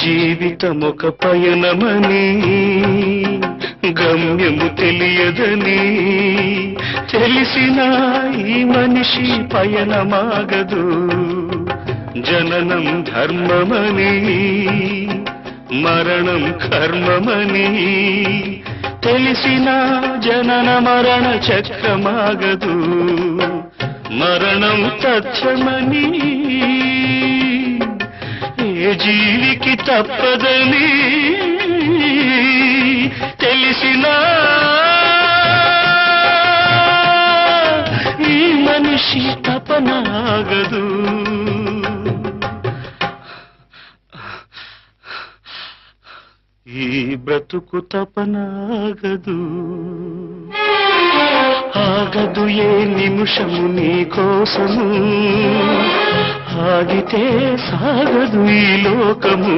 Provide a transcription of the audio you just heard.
జీవితమొక పయనమని గమ్యము తెలియదని తెలిసిన ఈ మనిషి పయనమాగదు. జననం ధర్మమని మరణం కర్మమని తెలిసిన జనన మరణ చక్రమాగదు. మరణం తథ్యమని ఏ జీవికి తప్పదని తెలిసిన ఈ మనిషి తపనాగదు. ఈ బ్రతుకు తపనాగదు. ఆగదు ఏ నిమిషము నీ కోసము, ఆగితే సాగదు ఈ లోకము.